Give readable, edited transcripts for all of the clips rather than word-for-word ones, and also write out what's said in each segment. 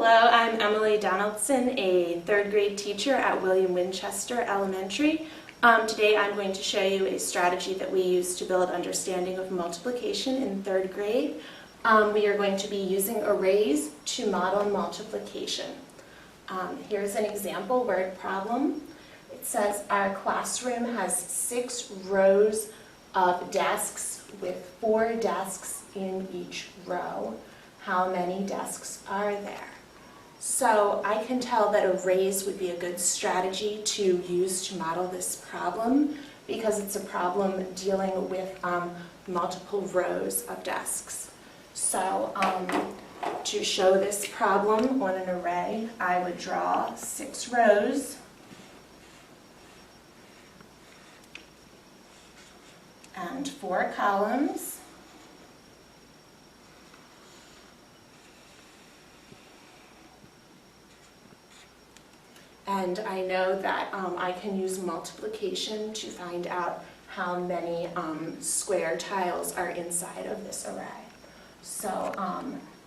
Hello, I'm Emily Donaldson, a third grade teacher at William Winchester Elementary. Today I'm going to show you a strategy that we use to build understanding of multiplication in third grade. We are going to be using arrays to model multiplication. Here's an example word problem. It says our classroom has 6 rows of desks with 4 desks in each row. How many desks are there? So I can tell that arrays would be a good strategy to use to model this problem because it's a problem dealing with multiple rows of desks. So to show this problem on an array, I would draw 6 rows and 4 columns. And I know that I can use multiplication to find out how many square tiles are inside of this array. So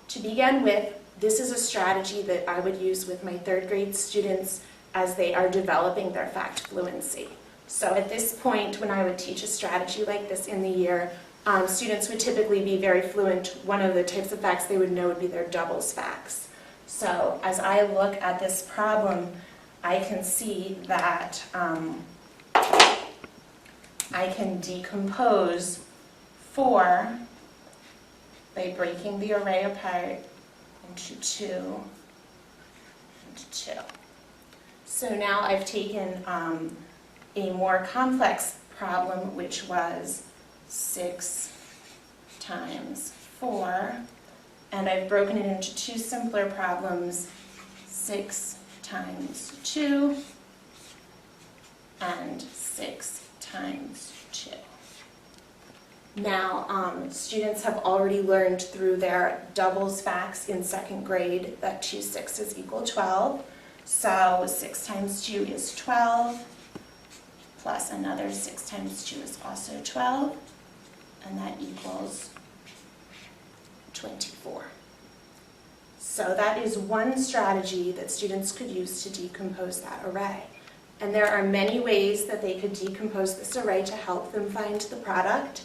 to begin with, this is a strategy that I would use with my third grade students as they are developing their fact fluency. So at this point, when I would teach a strategy like this in the year, students would typically be very fluent. One of the types of facts they would know would be their doubles facts. So as I look at this problem, I can see that I can decompose 4 by breaking the array apart into 2 and 2. So now I've taken a more complex problem, which was 6 times 4, and I've broken it into 2 simpler problems, 6 times 2 and 6 times 2. Now, students have already learned through their doubles facts in 2nd grade that 2 6s equal 12. So 6 times 2 is 12, plus another 6 times 2 is also 12, and that equals 24. So that is one strategy that students could use to decompose that array. And there are many ways that they could decompose this array to help them find the product.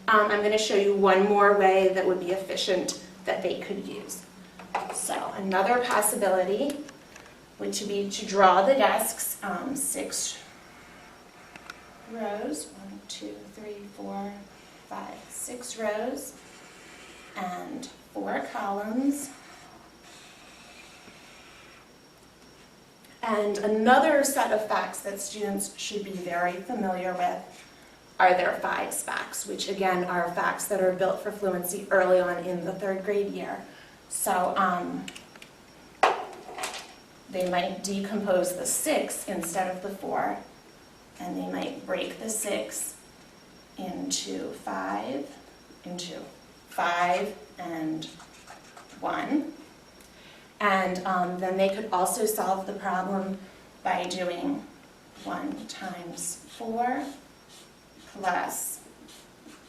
I'm going to show you one more way that would be efficient that they could use. So another possibility would be to draw the desks, 6 rows, 1, 2, 3, 4, 5, 6 rows, and 4 columns. And another set of facts that students should be very familiar with are their 5s facts, which again are facts that are built for fluency early on in the 3rd grade year. So they might decompose the 6 instead of the 4, and they might break the 6 into 5 and 1. And then they could also solve the problem by doing 1 times 4 plus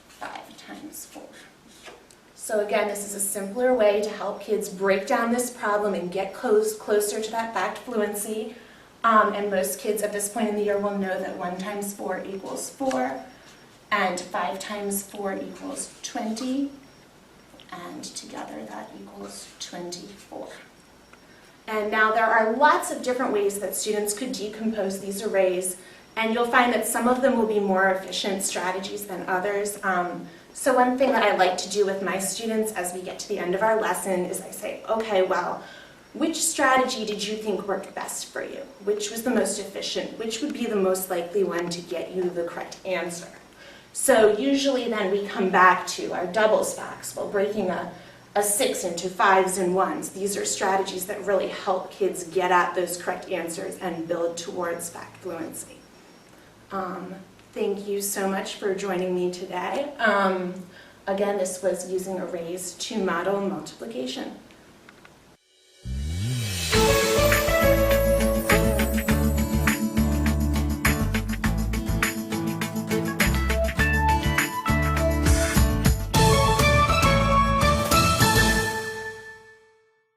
5 times 4. So again, this is a simpler way to help kids break down this problem and get closer to that fact fluency. And most kids at this point in the year will know that 1 times 4 equals 4, and 5 times 4 equals 20, and together that equals 24. And now there are lots of different ways that students could decompose these arrays, and you'll find that some of them will be more efficient strategies than others. So one thing that I like to do with my students as we get to the end of our lesson is I say, okay, well, which strategy did you think worked best for you? Which was the most efficient? Which would be the most likely one to get you the correct answer? So usually then we come back to our doubles facts. Well, breaking a 6 into 5s and 1s. These are strategies that really help kids get at those correct answers and build towards fact fluency. Thank you so much for joining me today. Again, this was using arrays to model multiplication.